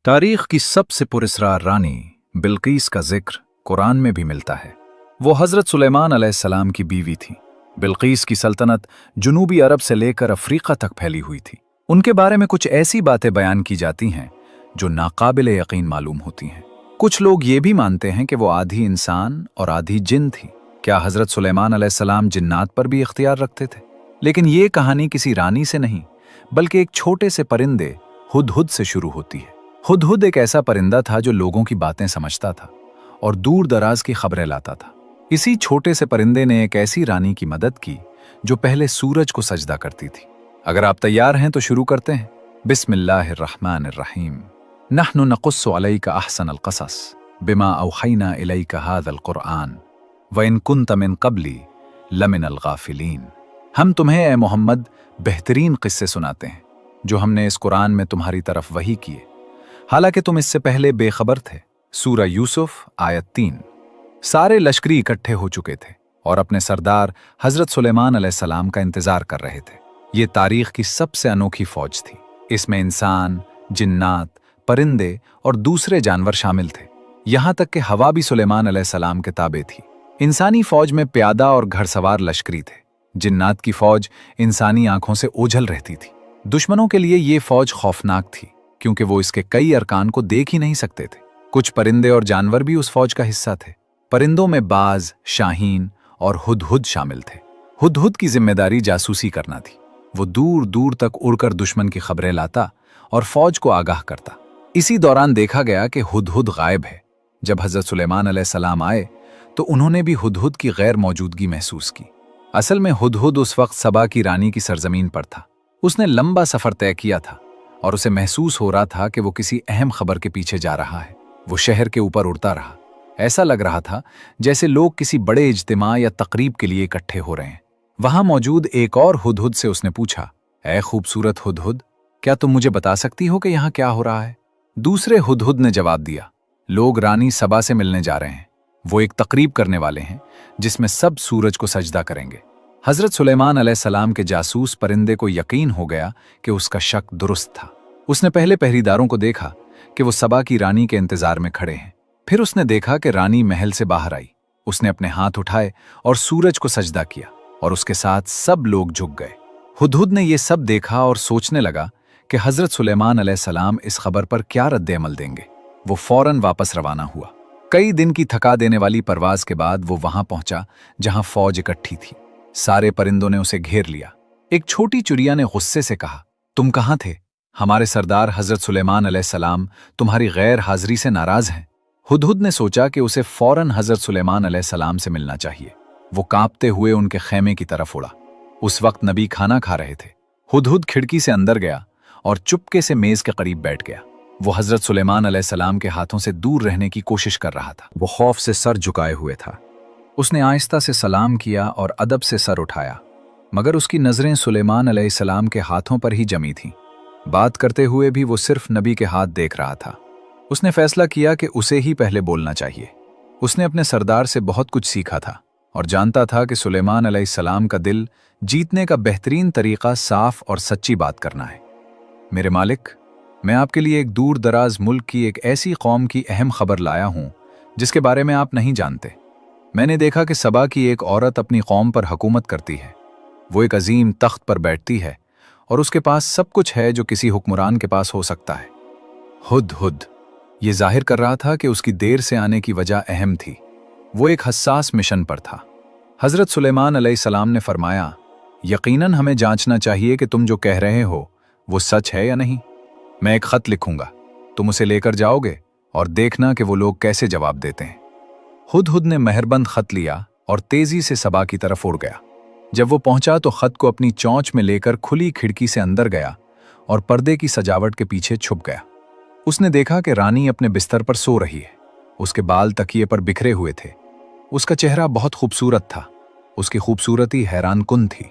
तारीख की सबसे पुरस्कार रानी बिल्कीस का जिक्र कुरान में भी मिलता है। वो हज़रत सुलेमान अलैहिस्सलाम की बीवी थी। बिल्कीस की सल्तनत जुनूबी अरब से लेकर अफ्रीका तक फैली हुई थी। उनके बारे में कुछ ऐसी बातें बयान की जाती हैं जो नाकाबिले यकीन मालूम होती हैं। कुछ लोग ये भी मानते हैं कि वो आधी इंसान और आधी जिन थी। क्या हज़रत सुलेमान अलैहिस्सलाम जिन्नात पर भी इख्तियार रखते थे? लेकिन ये कहानी किसी रानी से नहीं बल्कि एक छोटे से परिंदे हुदहुद से शुरू होती है। हुदहुद एक ऐसा परिंदा था जो लोगों की बातें समझता था और दूर दराज की खबरें लाता था। इसी छोटे से परिंदे ने एक ऐसी रानी की मदद की जो पहले सूरज को सजदा करती थी। अगर आप तैयार हैं तो शुरू करते हैं। बिस्मिल्लाहिर्रहमानिर्रहीम। नहनु नक़ुस्सु अलैका अहसनल क़सस बिमा औहैना इलैका हाज़ल क़ुरआन व इन कुन्त मिन क़ब्ली लमिनल गाफ़िलीन। हम तुम्हें ए मोहम्मद बेहतरीन क़िस्से सुनाते हैं जो हमने इस कुरान में तुम्हारी तरफ वही किए, हालांकि तुम इससे पहले बेखबर थे। सूरा यूसुफ आयत 3। सारे लश्करी इकट्ठे हो चुके थे और अपने सरदार हजरत सुलेमान अलैहिस्सलाम का इंतजार कर रहे थे। ये तारीख की सबसे अनोखी फौज थी। इसमें इंसान, जिन्नात, परिंदे और दूसरे जानवर शामिल थे। यहां तक कि हवा भी सुलेमान अलैहिस्सलाम के ताबे थी। इंसानी फौज में प्यादा और घड़सवार लश्करी थे। जिन्नात की फौज इंसानी आंखों से ओझल रहती थी। दुश्मनों के लिए ये फौज खौफनाक थी क्योंकि वो इसके कई अरकान को देख ही नहीं सकते थे। कुछ परिंदे और जानवर भी उस फौज का हिस्सा थे। परिंदों में बाज, शाहीन और हुदहुद शामिल थे। हुदहुद की जिम्मेदारी जासूसी करना थी। वो दूर दूर तक उड़कर दुश्मन की खबरें लाता और फौज को आगाह करता। इसी दौरान देखा गया कि हुदहुद गायब है। जब हजरत सुलेमान अलैहिस्सलाम आए तो उन्होंने भी हुदहुद की गैर मौजूदगी महसूस की। असल में हुदहुद उस वक्त सबा की रानी की सरजमीन पर था। उसने लंबा सफर तय किया था और उसे महसूस हो रहा था कि वो किसी अहम खबर के पीछे जा रहा है। वो शहर के ऊपर उड़ता रहा। ऐसा लग रहा था जैसे लोग किसी बड़े इज्तिमा या तकरीब के लिए इकट्ठे हो रहे हैं। वहां मौजूद एक और हुदहुद से उसने पूछा, ऐ खूबसूरत हुदहुद, क्या तुम मुझे बता सकती हो कि यहाँ क्या हो रहा है? दूसरे हुदहुद ने जवाब दिया, लोग रानी सबा से मिलने जा रहे हैं। वो एक तकरीब करने वाले हैं जिसमें सब सूरज को सजदा करेंगे। हजरत सुलेमान अलैहिस्सलाम के जासूस परिंदे को यकीन हो गया कि उसका शक दुरुस्त था। उसने पहले पहरेदारों को देखा कि वो सबा की रानी के इंतजार में खड़े हैं। फिर उसने देखा कि रानी महल से बाहर आई। उसने अपने हाथ उठाए और सूरज को सजदा किया और उसके साथ सब लोग झुक गए। हुदहुद ने यह सब देखा और सोचने लगा कि हजरत सुलेमान अलैहिस्सलाम इस खबर पर क्या रद्द-ए-अमल देंगे। वो फौरन वापस रवाना हुआ। कई दिन की थका देने वाली परवाज के बाद वो वहां पहुंचा जहां फौज इकट्ठी थी। सारे परिंदों ने उसे घेर लिया। एक छोटी चिड़िया ने गुस्से से कहा, तुम कहां थे? हमारे सरदार हजरत सुलेमान अलैहिस्सलाम तुम्हारी गैर हाजिरी से नाराज हैं। हुदहुद ने सोचा कि उसे फौरन हजरत सुलेमान अलैहिस्सलाम से मिलना चाहिए। वो कांपते हुए उनके खेमे की तरफ उड़ा। उस वक्त नबी खाना खा रहे थे। हुदहुद खिड़की से अंदर गया और चुपके से मेज के करीब बैठ गया। वो हजरत सुलेमान अलैहिस्सलाम के हाथों से दूर रहने की कोशिश कर रहा था। वो खौफ से सर झुकाए हुए था। उसने आहिस्ता से सलाम किया और अदब से सर उठाया, मगर उसकी नजरें सुलेमान अलैहिस्सलाम के हाथों पर ही जमी थीं। बात करते हुए भी वो सिर्फ नबी के हाथ देख रहा था। उसने फैसला किया कि उसे ही पहले बोलना चाहिए। उसने अपने सरदार से बहुत कुछ सीखा था और जानता था कि सुलेमान अलैहिस्सलाम का दिल जीतने का बेहतरीन तरीका साफ और सच्ची बात करना है। मेरे मालिक, मैं आपके लिए एक दूर दराज मुल्क की एक ऐसी कौम की अहम खबर लाया हूं जिसके बारे में आप नहीं जानते। मैंने देखा कि सबा की एक औरत अपनी कौम पर हुकूमत करती है। वो एक अजीम तख्त पर बैठती है और उसके पास सब कुछ है जो किसी हुक्मरान के पास हो सकता है। हुदहुद ये जाहिर कर रहा था कि उसकी देर से आने की वजह अहम थी। वो एक हसास मिशन पर था। हजरत सुलेमान अलैहिस्सलाम ने फरमाया, यकीनन हमें जांचना चाहिए कि तुम जो कह रहे हो वो सच है या नहीं। मैं एक खत लिखूंगा, तुम उसे लेकर जाओगे और देखना कि वो लोग कैसे जवाब देते हैं। हुदहुद ने मेहरबंद खत लिया और तेजी से सबा की तरफ उड़ गया। जब वो पहुंचा तो खत को अपनी चोंच में लेकर खुली खिड़की से अंदर गया और पर्दे की सजावट के पीछे छुप गया। उसने देखा कि रानी अपने बिस्तर पर सो रही है। उसके बाल तकिए पर बिखरे हुए थे। उसका चेहरा बहुत खूबसूरत था। उसकी खूबसूरती हैरान कुन थी।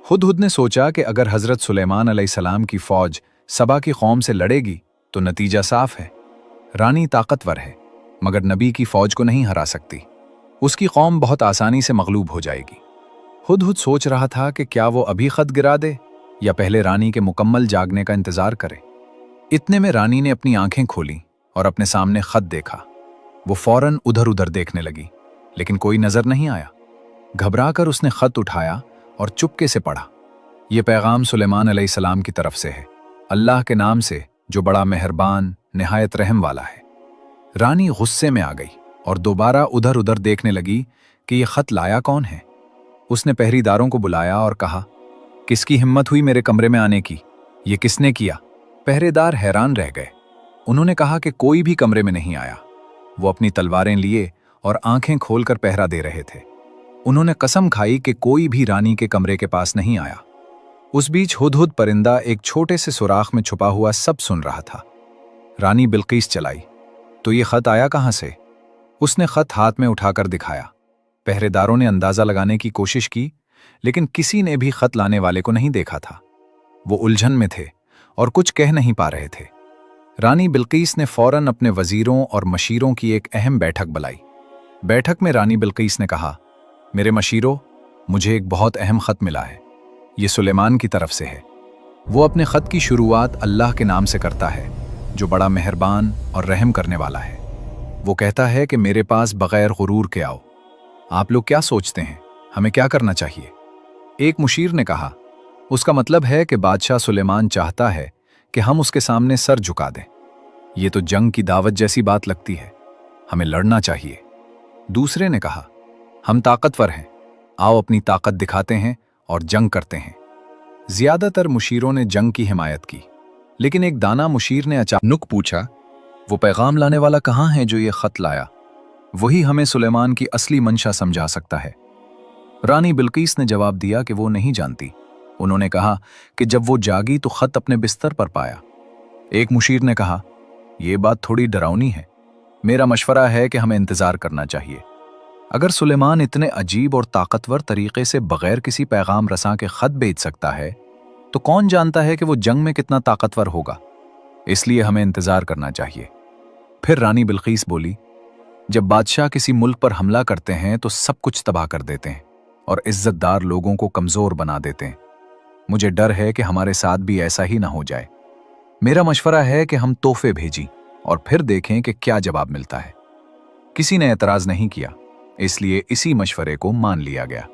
हुदहुद ने सोचा कि अगर हजरत सुलेमान अलैहिस्सलाम की फौज सबा की कौम से लड़ेगी तो नतीजा साफ है। रानी ताकतवर है मगर नबी की फौज को नहीं हरा सकती। उसकी कौम बहुत आसानी से मगलूब हो जाएगी। हुदहुद सोच रहा था कि क्या वो अभी खत गिरा दे या पहले रानी के मुकम्मल जागने का इंतजार करे। इतने में रानी ने अपनी आंखें खोली और अपने सामने खत देखा। वो फौरन उधर उधर देखने लगी, लेकिन कोई नजर नहीं आया। घबराकर उसने खत उठाया और चुपके से पढ़ा। ये पैगाम सुलेमान अलैहिस्सलाम की तरफ से है, अल्लाह के नाम से जो बड़ा मेहरबान निहायत रहम वाला है। रानी गुस्से में आ गई और दोबारा उधर उधर देखने लगी कि ये खत लाया कौन है। उसने पहरेदारों को बुलाया और कहा, किसकी हिम्मत हुई मेरे कमरे में आने की? ये किसने किया? पहरेदार हैरान रह गए। उन्होंने कहा कि कोई भी कमरे में नहीं आया। वो अपनी तलवारें लिए और आंखें खोलकर पहरा दे रहे थे। उन्होंने कसम खाई कि कोई भी रानी के कमरे के पास नहीं आया। उस बीच हुदहुद परिंदा एक छोटे से सुराख में छुपा हुआ सब सुन रहा था। रानी बिल्कीस चलाई, तो ये खत आया कहां से? उसने खत हाथ में उठाकर दिखाया। पहरेदारों ने अंदाजा लगाने की कोशिश की, लेकिन किसी ने भी खत लाने वाले को नहीं देखा था। वो उलझन में थे और कुछ कह नहीं पा रहे थे। रानी बिल्कीस ने फौरन अपने वजीरों और मशीरों की एक अहम बैठक बुलाई। बैठक में रानी बिल्कीस ने कहा, मेरे मशीरों, मुझे एक बहुत अहम खत मिला है। ये सुलेमान की तरफ से है। वो अपने खत की शुरुआत अल्लाह के नाम से करता है, जो बड़ा मेहरबान और रहम करने वाला है। वो कहता है कि मेरे पास बगैर गुरूर के आओ। आप लोग क्या सोचते हैं, हमें क्या करना चाहिए? एक मुशीर ने कहा, उसका मतलब है कि बादशाह सुलेमान चाहता है कि हम उसके सामने सर झुका दें। ये तो जंग की दावत जैसी बात लगती है, हमें लड़ना चाहिए। दूसरे ने कहा, हम ताकतवर हैं, आओ अपनी ताकत दिखाते हैं और जंग करते हैं। ज्यादातर मुशीरों ने जंग की हिमायत की, लेकिन एक दाना मुशीर ने अचानक पूछा, वो पैगाम लाने वाला कहाँ है जो ये खत लाया? वही हमें सुलेमान की असली मंशा समझा सकता है। रानी बिल्कीस ने जवाब दिया कि वो नहीं जानती। उन्होंने कहा कि जब वो जागी तो खत अपने बिस्तर पर पाया। एक मुशीर ने कहा, यह बात थोड़ी डरावनी है, मेरा मशवरा है कि हमें इंतजार करना चाहिए। अगर सुलेमान इतने अजीब और ताकतवर तरीके से बगैर किसी पैगाम रसां के खत भेज सकता है, तो कौन जानता है कि वो जंग में कितना ताकतवर होगा। इसलिए हमें इंतजार करना चाहिए। फिर रानी बिल्कीस बोली, जब बादशाह किसी मुल्क पर हमला करते हैं तो सब कुछ तबाह कर देते हैं और इज्जतदार लोगों को कमजोर बना देते हैं। मुझे डर है कि हमारे साथ भी ऐसा ही ना हो जाए। मेरा मशवरा है कि हम तोहफे भेजें और फिर देखें कि क्या जवाब मिलता है। किसी ने एतराज नहीं किया, इसलिए इसी मशवरे को मान लिया गया।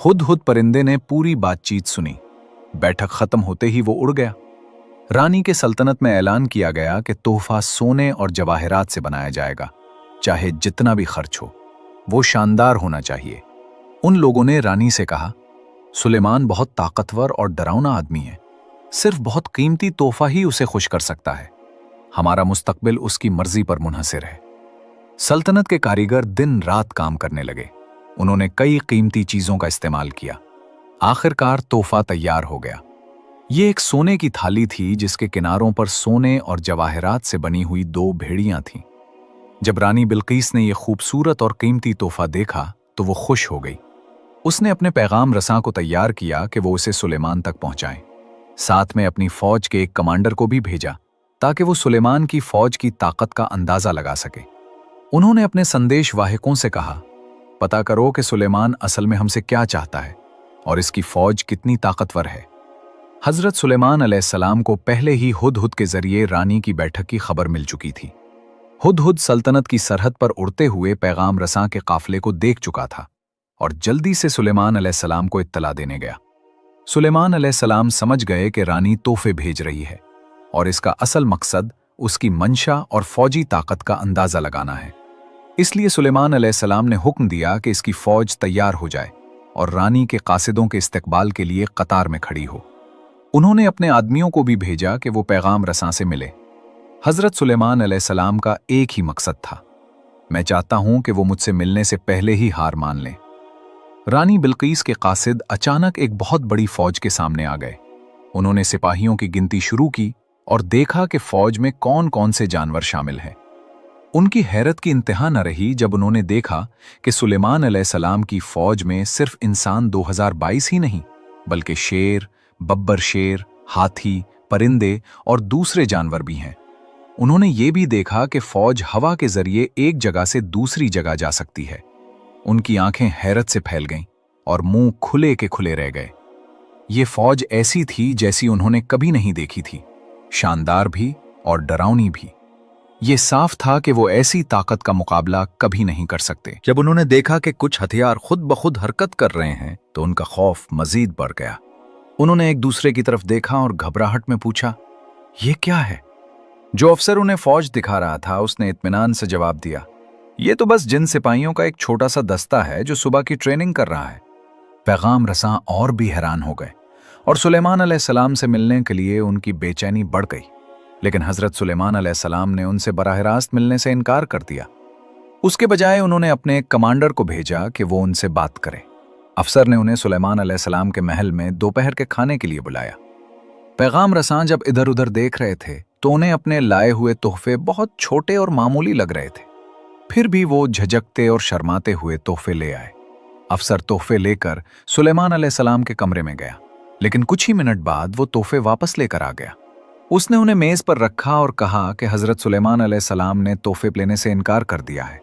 हुदहुद परिंदे ने पूरी बातचीत सुनी। बैठक खत्म होते ही वो उड़ गया। रानी के सल्तनत में ऐलान किया गया कि तोहफा सोने और जवाहरात से बनाया जाएगा, चाहे जितना भी खर्च हो, वो शानदार होना चाहिए। उन लोगों ने रानी से कहा, सुलेमान बहुत ताकतवर और डरावना आदमी है, सिर्फ बहुत कीमती तोहफा ही उसे खुश कर सकता है। हमारा मुस्तकबिल उसकी मर्जी पर मुनहसिर है। सल्तनत के कारीगर दिन रात काम करने लगे। उन्होंने कई कीमती चीजों का इस्तेमाल किया। आखिरकार तोहफा तैयार हो गया। ये एक सोने की थाली थी जिसके किनारों पर सोने और जवाहरात से बनी हुई 2 भेड़ियां थीं। जब रानी बिल्कीस ने यह खूबसूरत और कीमती तोहफा देखा तो वो खुश हो गई। उसने अपने पैगाम रसां को तैयार किया कि वो उसे सुलेमान तक पहुंचाएं। साथ में अपनी फौज के एक कमांडर को भी भेजा ताकि वो सुलेमान की फौज की ताकत का अंदाजा लगा सके। उन्होंने अपने संदेश वाहकों से कहा, पता करो कि सुलेमान असल में हमसे क्या चाहता है और इसकी फौज कितनी ताकतवर है। हजरत सुलेमान अलैहिस्सलाम को पहले ही हुदहुद के जरिए रानी की बैठक की खबर मिल चुकी थी। हुदहुद सल्तनत की सरहद पर उड़ते हुए पैगाम रसां के काफिले को देख चुका था और जल्दी से सुलेमान अलैहिस्सलाम को इत्तला देने गया। सुलेमान अलैहिस्सलाम समझ गए कि रानी तोहफे भेज रही है और इसका असल मकसद उसकी मंशा और फौजी ताकत का अंदाजा लगाना है। इसलिए सुलेमान अलैहिस्सलाम ने हुक्म दिया कि इसकी फौज तैयार हो जाए और रानी के कासिदों के इस्तकबाल के लिए कतार में खड़ी हो। उन्होंने अपने आदमियों को भी भेजा कि वो पैगाम रसां से मिले। हजरत सुलेमान अलैहिस्सलाम का एक ही मकसद था, मैं चाहता हूं कि वो मुझसे मिलने से पहले ही हार मान लें। रानी बिल्कीस के कासिद अचानक एक बहुत बड़ी फौज के सामने आ गए। उन्होंने सिपाहियों की गिनती शुरू की और देखा कि फौज में कौन कौन से जानवर शामिल हैं। उनकी हैरत की इंतहा न रही जब उन्होंने देखा कि सुलेमान अलैहिस्सलाम की फौज में सिर्फ इंसान 2022 ही नहीं, बल्कि शेर, बब्बर शेर, हाथी, परिंदे और दूसरे जानवर भी हैं। उन्होंने ये भी देखा कि फौज हवा के जरिए एक जगह से दूसरी जगह जा सकती है। उनकी आंखें हैरत से फैल गईं और मुंह खुले के खुले रह गए। ये फौज ऐसी थी जैसी उन्होंने कभी नहीं देखी थी। शानदार भी और डरावनी भी। ये साफ था कि वो ऐसी ताकत का मुकाबला कभी नहीं कर सकते। जब उन्होंने देखा कि कुछ हथियार खुद ब खुद हरकत कर रहे हैं तो उनका खौफ मजीद बढ़ गया। उन्होंने एक दूसरे की तरफ देखा और घबराहट में पूछा, ये क्या है? जो अफसर उन्हें फौज दिखा रहा था उसने इत्मीनान से जवाब दिया, ये तो बस जिन सिपाहियों का एक छोटा सा दस्ता है जो सुबह की ट्रेनिंग कर रहा है। पैगाम रसां और भी हैरान हो गए और सुलेमान अलैहिस्सलाम से मिलने के लिए उनकी बेचैनी बढ़ गई। लेकिन हजरत सुलेमान अलैहिस्सलाम ने उनसे बराह रास्त मिलने से इनकार कर दिया। उसके बजाय उन्होंने अपने एक कमांडर को भेजा कि वो उनसे बात करे। अफसर ने उन्हें सुलेमान अलैहिस्सलाम के महल में दोपहर के खाने के लिए बुलाया। पैगाम रसां जब इधर उधर देख रहे थे तो उन्हें अपने लाए हुए तोहफे बहुत छोटे और मामूली लग रहे थे। फिर भी वो झिझकते और शर्माते हुए तोहफे ले आए। अफसर तोहफे लेकर सुलेमान अलैहिस्सलाम के कमरे में गया, लेकिन कुछ ही मिनट बाद वो तोहफे वापस लेकर आ गया। उसने उन्हें मेज पर रखा और कहा कि हजरत सुलेमान अलैहिस्सलाम ने तोहफे लेने से इनकार कर दिया है।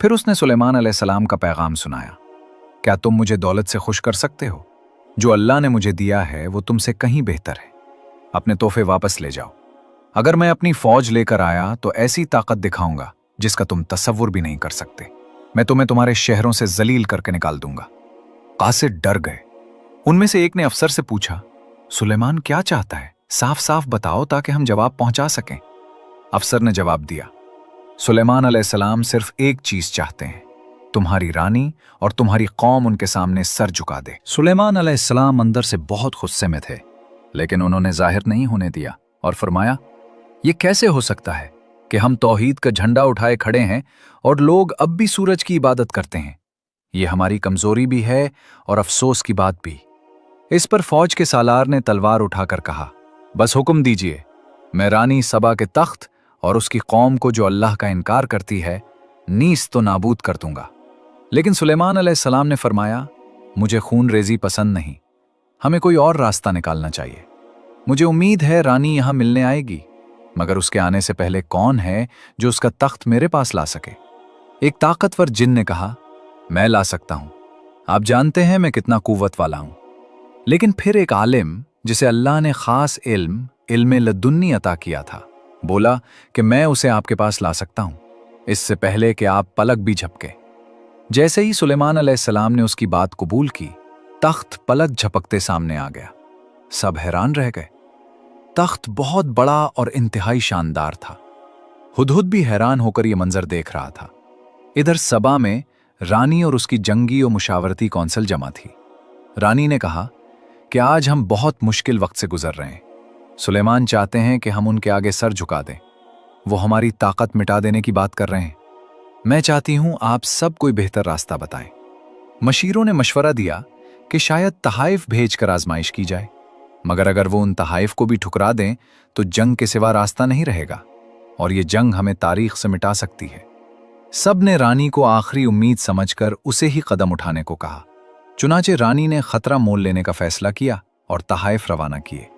फिर उसने सुलेमान अलैहिस्सलाम का पैगाम सुनाया, क्या तुम मुझे दौलत से खुश कर सकते हो? जो अल्लाह ने मुझे दिया है वो तुमसे कहीं बेहतर है। अपने तोहफे वापस ले जाओ। अगर मैं अपनी फौज लेकर आया तो ऐसी ताकत दिखाऊंगा जिसका तुम तसव्वुर भी नहीं कर सकते। मैं तुम्हें तुम्हारे शहरों से जलील करके निकाल दूंगा। कासिद डर गए। उनमें से एक ने अफसर से पूछा, सुलेमान क्या चाहता है? साफ साफ बताओ ताकि हम जवाब पहुंचा सकें। अफसर ने जवाब दिया, सुलेमान अलैहिस्सलाम सिर्फ एक चीज चाहते हैं, तुम्हारी रानी और तुम्हारी कौम उनके सामने सर झुका दे। सुलेमान अलैहिस्सलाम अंदर से बहुत गुस्से में थे, लेकिन उन्होंने जाहिर नहीं होने दिया और फरमाया, ये कैसे हो सकता है कि हम तौहीद का झंडा उठाए खड़े हैं और लोग अब भी सूरज की इबादत करते हैं। ये हमारी कमजोरी भी है और अफसोस की बात भी। इस पर फौज के सालार ने तलवार उठाकर कहा, बस हुक्म दीजिए, मैं रानी सबा के तख्त और उसकी कौम को जो अल्लाह का इनकार करती है नीस तो नाबूद कर दूंगा। लेकिन सुलेमान अलैहिस्सलाम ने फरमाया, मुझे खून रेजी पसंद नहीं, हमें कोई और रास्ता निकालना चाहिए। मुझे उम्मीद है रानी यहां मिलने आएगी, मगर उसके आने से पहले कौन है जो उसका तख्त मेरे पास ला सके? एक ताकतवर जिन ने कहा, मैं ला सकता हूं, आप जानते हैं मैं कितना कुव्वत वाला हूं। लेकिन फिर एक आलिम जिसे अल्लाह ने खास इल्म लदुन्नी अता किया था, बोला कि मैं उसे आपके पास ला सकता हूं, इससे पहले कि आप पलक भी झपके। जैसे ही सुलेमान अलैहिस्सलाम ने उसकी बात कबूल की, तख्त पलक झपकते सामने आ गया। सब हैरान रह गए। तख्त बहुत बड़ा और इंतहाई शानदार था। हुदहुद भी हैरान होकर यह मंजर देख रहा था। इधर सबा में रानी और उसकी जंगी और मुशावरती कौंसिल जमा थी। रानी ने कहा कि आज हम बहुत मुश्किल वक्त से गुजर रहे हैं। सुलेमान चाहते हैं कि हम उनके आगे सर झुका दें। वो हमारी ताकत मिटा देने की बात कर रहे हैं। मैं चाहती हूं आप सब कोई बेहतर रास्ता बताएं। मशीरों ने मशवरा दिया कि शायद तहाइफ भेजकर आजमाइश की जाए, मगर अगर वो उन तहाइफ को भी ठुकरा दें तो जंग के सिवा रास्ता नहीं रहेगा और ये जंग हमें तारीख से मिटा सकती है। सब ने रानी को आखिरी उम्मीद समझकर उसे ही कदम उठाने को कहा। चुनाचे रानी ने खतरा मोल लेने का फैसला किया और तहाइफ रवाना किए।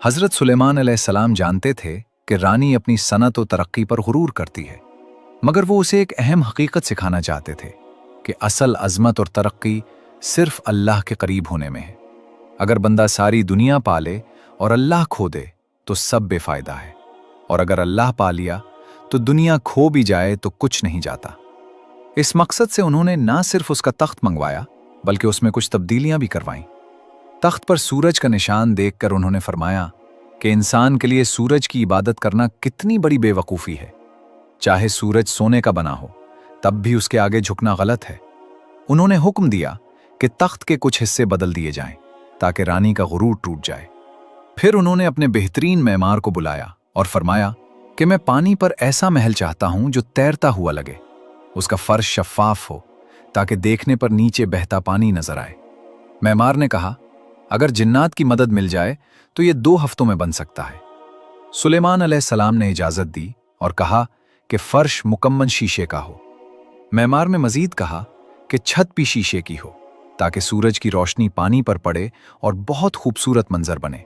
हजरत सुलेमान अलैहिस्सलाम जानते थे कि रानी अपनी सनत और तरक्की पर गुरूर करती है, मगर वो उसे एक अहम हकीकत सिखाना चाहते थे कि असल अजमत और तरक्की सिर्फ अल्लाह के करीब होने में है। अगर बंदा सारी दुनिया पाले और अल्लाह खो दे तो सब बेफायदा है, और अगर अल्लाह पा लिया तो दुनिया खो भी जाए तो कुछ नहीं जाता। इस मकसद से उन्होंने ना सिर्फ उसका तख्त मंगवाया बल्कि उसमें कुछ तब्दीलियां भी करवाईं। तख्त पर सूरज का निशान देखकर उन्होंने फरमाया कि इंसान के लिए सूरज की इबादत करना कितनी बड़ी बेवकूफ़ी है। चाहे सूरज सोने का बना हो तब भी उसके आगे झुकना गलत है। उन्होंने हुक्म दिया कि तख्त के कुछ हिस्से बदल दिए जाएं ताकि रानी का गुरूर टूट जाए। फिर उन्होंने अपने बेहतरीन मेमार को बुलाया और फरमाया कि मैं पानी पर ऐसा महल चाहता हूं जो तैरता हुआ लगे, उसका फर्श शफ़ाफ हो ताकि देखने पर नीचे बहता पानी नजर आए। मेमार ने कहा, अगर जिन्नात की मदद मिल जाए तो ये 2 हफ्तों में बन सकता है। सुलेमान अलैहिस्सलाम ने इजाजत दी और कहा कि फर्श मुकम्मल शीशे का हो। मेमार ने मजीद कहा कि छत भी शीशे की हो ताकि सूरज की रोशनी पानी पर पड़े और बहुत खूबसूरत मंजर बने।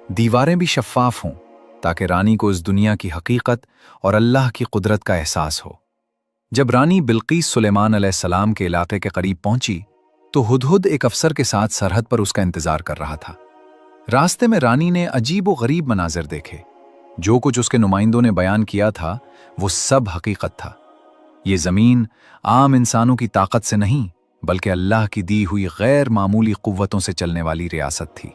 दीवारें भी शफ़ाफ हों ताकि रानी को इस दुनिया की हकीकत और अल्लाह की कुदरत का एहसास हो। जब रानी बिल्कीस सुलेमान अलैहिस्सलाम के इलाके के करीब पहुंची तो हुदहुद एक अफसर के साथ सरहद पर उसका इंतजार कर रहा था। रास्ते में रानी ने अजीब व गरीब मनाजिर देखे। जो कुछ उसके नुमाइंदों ने बयान किया था वो सब हकीकत था। ये ज़मीन आम इंसानों की ताकत से नहीं बल्कि अल्लाह की दी हुई गैर मामूली कुव्वतों से चलने वाली रियासत थी।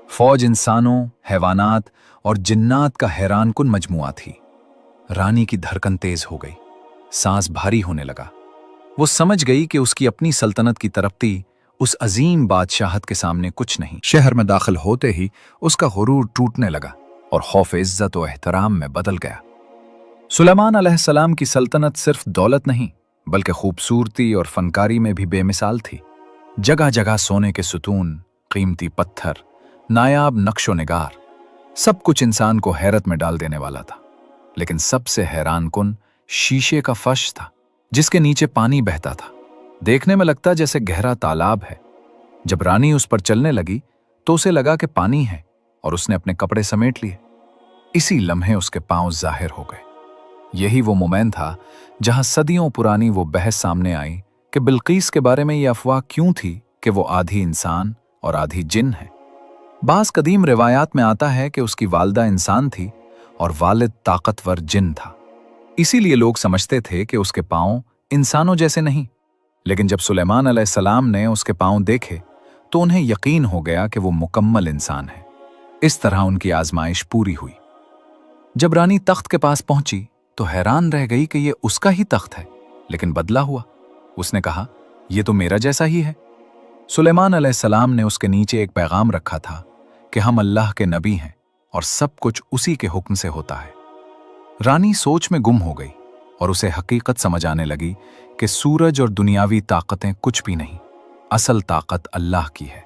फौज इंसानों, हैवानात और जिन्नात का हैरानकुन मजमुआ थी। रानी की धड़कन तेज हो गई, सांस भारी होने लगा। वो समझ गई कि उसकी अपनी सल्तनत की तरक्की उस अजीम बादशाहत के सामने कुछ नहीं। शहर में दाखिल होते ही उसका गुरूर टूटने लगा और खौफ इज्जत और एहतराम में बदल गया। सुलेमान अलैहिस्सलाम की सल्तनत सिर्फ दौलत नहीं बल्कि खूबसूरती और फनकारी में भी बेमिसाल थी। जगह जगह सोने के सुतून, कीमती पत्थर, नायाब नक्शो निगार, सब कुछ इंसान को हैरत में डाल देने वाला था। लेकिन सबसे हैरानकुन शीशे का फर्श था जिसके नीचे पानी बहता था। देखने में लगता जैसे गहरा तालाब है। जब रानी उस पर चलने लगी तो उसे लगा कि पानी है और उसने अपने कपड़े समेट लिए। इसी लम्हे उसके पांव जाहिर हो गए। यही वो मोमेंट था जहां सदियों पुरानी वो बहस सामने आई कि बिल्कीस के बारे में ये अफवाह क्यों थी कि वो आधी इंसान और आधी जिन है। बास कदीम रिवायात में आता है कि उसकी वालदा इंसान थी और वालिद ताकतवर जिन था। इसीलिए लोग समझते थे कि उसके पांव इंसानों जैसे नहीं। लेकिन जब सुलेमान अलैहिस्सलाम ने उसके पांव देखे तो उन्हें यकीन हो गया कि वो मुकम्मल इंसान है। इस तरह उनकी आजमाइश पूरी हुई। जब रानी तख्त के पास पहुंची तो हैरान रह गई कि ये उसका ही तख्त है, लेकिन बदला हुआ। उसने कहा, यह तो मेरा जैसा ही है। सुलेमान अलैहिस्सलाम ने उसके नीचे एक पैगाम रखा था कि हम अल्लाह के नबी हैं और सब कुछ उसी के हुक्म से होता है। रानी सोच में गुम हो गई और उसे हकीकत समझ आने लगी कि सूरज और दुनियावी ताकतें कुछ भी नहीं, असल ताकत अल्लाह की है।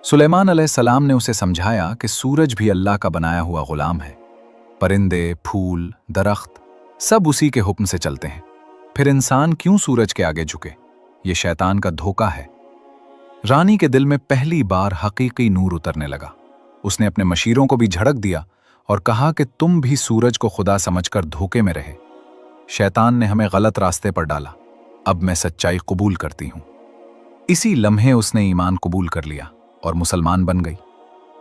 सुलेमान अलैहिस्सलाम ने उसे समझाया कि सूरज भी अल्लाह का बनाया हुआ गुलाम है। परिंदे, फूल, दरख्त सब उसी के हुक्म से चलते हैं। फिर इंसान क्यों सूरज के आगे झुके? ये शैतान का धोखा है। रानी के दिल में पहली बार हकीकी नूर उतरने लगा। उसने अपने मशीरों को भी झड़क दिया और कहा कि तुम भी सूरज को खुदा समझकर धोखे में रहे। शैतान ने हमें गलत रास्ते पर डाला, अब मैं सच्चाई कबूल करती हूं। इसी लम्हे उसने ईमान कबूल कर लिया और मुसलमान बन गई।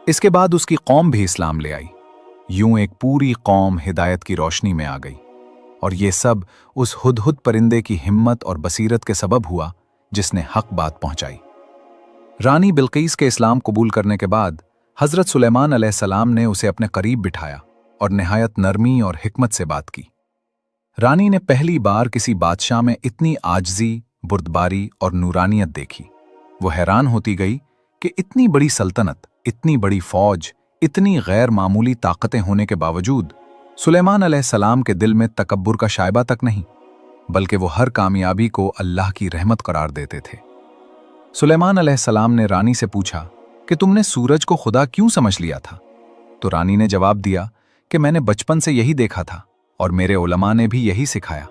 इसके बाद उसकी कौम भी इस्लाम ले आई। यूं एक पूरी कौम हिदायत की रोशनी में आ गई। और ये सब उस हुदहुद परिंदे की हिम्मत और बसीरत के सबब हुआ जिसने हक बात पहुंचाई। रानी बिल्कीस के इस्लाम कबूल करने के बाद हजरत सुलेमान अलैहिस्सलाम ने उसे अपने करीब बिठाया और निहायत नरमी और हिकमत से बात की। रानी ने पहली बार किसी बादशाह में इतनी आजजी, बुर्दबारी और नूरानियत देखी। वो हैरान होती गई कि इतनी बड़ी सल्तनत, इतनी बड़ी फौज, इतनी गैर मामूली ताकतें होने के बावजूद सुलेमान अलैहिस्सलाम के दिल में तकब्बुर का शायबा तक नहीं, बल्कि वो हर कामयाबी को अल्लाह की रहमत करार देते थे। सुलेमान अलैहिस्सलाम ने रानी से पूछा कि तुमने सूरज को खुदा क्यों समझ लिया था? तो रानी ने जवाब दिया कि मैंने बचपन से यही देखा था और मेरे उलमा ने भी यही सिखाया।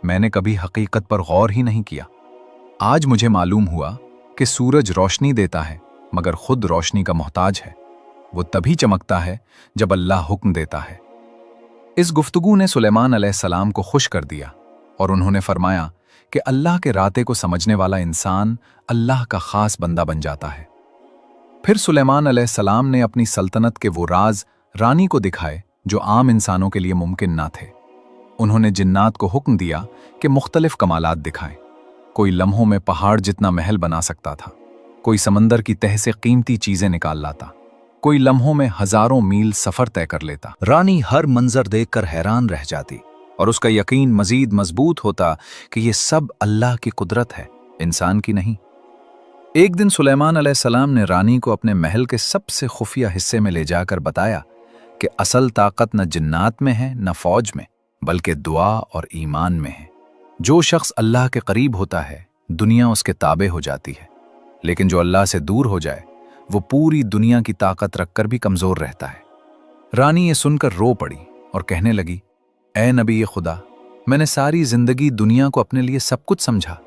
मैंने कभी हकीकत पर गौर ही नहीं किया। आज मुझे मालूम हुआ कि सूरज रोशनी देता है मगर खुद रोशनी का मोहताज है। वो तभी चमकता है जब अल्लाह हुक्म देता है। इस गुफ्तगू ने सुलेमान अलैहिस्सलाम को खुश कर दिया और उन्होंने फरमाया कि अल्लाह के राते को समझने वाला इंसान अल्लाह का खास बंदा बन जाता है। फिर सुलेमान अलैहिस्सलाम ने अपनी सल्तनत के वो राज रानी को दिखाए जो आम इंसानों के लिए मुमकिन ना थे। उन्होंने जिन्नात को हुक्म दिया कि मुख्तलिफ कमालात दिखाएं। कोई लम्हों में पहाड़ जितना महल बना सकता था, कोई समंदर की तह से कीमती चीजें निकाल लाता, कोई लम्हों में हजारों मील सफर तय कर लेता। रानी हर मंजर देखकर हैरान रह जाती और उसका यकीन मजीद मजबूत होता कि ये सब अल्लाह की कुदरत है, इंसान की नहीं। एक दिन सुलेमान अलैहिस्सलाम ने रानी को अपने महल के सबसे खुफिया हिस्से में ले जाकर बताया कि असल ताकत न जिन्नात में है न फौज में, बल्कि दुआ और ईमान में है। जो शख्स अल्लाह के करीब होता है दुनिया उसके ताबे हो जाती है, लेकिन जो अल्लाह से दूर हो जाए वो पूरी दुनिया की ताकत रखकर भी कमजोर रहता है। रानी ये सुनकर रो पड़ी और कहने लगी, ऐ नबी खुदा, मैंने सारी जिंदगी दुनिया को अपने लिए सब कुछ समझा,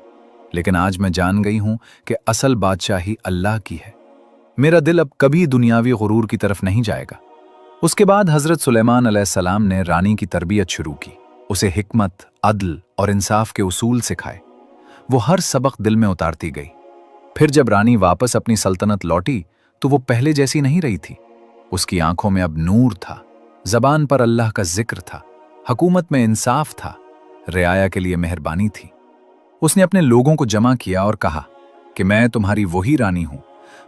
लेकिन आज मैं जान गई हूं कि असल बादशाही अल्लाह की है। मेरा दिल अब कभी दुनियावी गुरूर की तरफ नहीं जाएगा। उसके बाद हजरत सुलेमान अलैहिस्सलाम ने रानी की तरबियत शुरू की। उसे हिकमत, अदल और इंसाफ के उसूल सिखाए। वो हर सबक दिल में उतारती गई। फिर जब रानी वापस अपनी सल्तनत लौटी तो वो पहले जैसी नहीं रही थी। उसकी आंखों में अब नूर था, जबान पर अल्लाह का जिक्र था, हुकूमत में इंसाफ था, रियाया के लिए मेहरबानी थी। उसने अपने लोगों को जमा किया और कहा कि मैं तुम्हारी वही रानी हूं,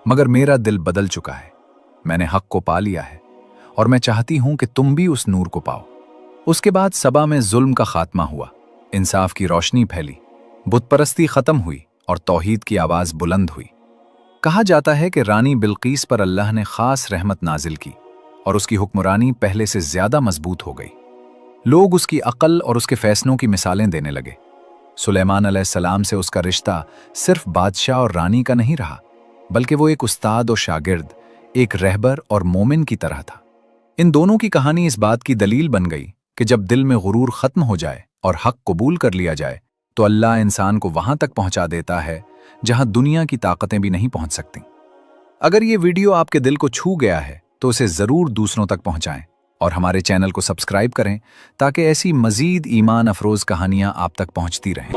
मगर मेरा दिल बदल चुका है। मैंने हक को पा लिया है और मैं चाहती हूं कि तुम भी उस नूर को पाओ। उसके बाद सबा में जुल्म का खात्मा हुआ, इंसाफ की रोशनी फैली, बुतपरस्ती खत्म हुई और तौहीद की आवाज बुलंद हुई। कहा जाता है कि रानी बिल्कीस पर अल्लाह ने खास रहमत नाजिल की और उसकी हुक्मरानी पहले से ज्यादा मजबूत हो गई। लोग उसकी अक्ल और उसके फैसलों की मिसालें देने लगे। सुलेमान अलैहिस्सलाम से उसका रिश्ता सिर्फ बादशाह और रानी का नहीं रहा, बल्कि वो एक उस्ताद और शागिर्द, एक रहबर और मोमिन की तरह था। इन दोनों की कहानी इस बात की दलील बन गई कि जब दिल में गुरूर खत्म हो जाए और हक कबूल कर लिया जाए तो अल्लाह इंसान को वहां तक पहुंचा देता है जहां दुनिया की ताकतें भी नहीं पहुंच सकती। अगर ये वीडियो आपके दिल को छू गया है तो उसे जरूर दूसरों तक पहुंचाएं और हमारे चैनल को सब्सक्राइब करें ताकि ऐसी मजीद ईमान अफरोज कहानियां आप तक पहुंचती रहें।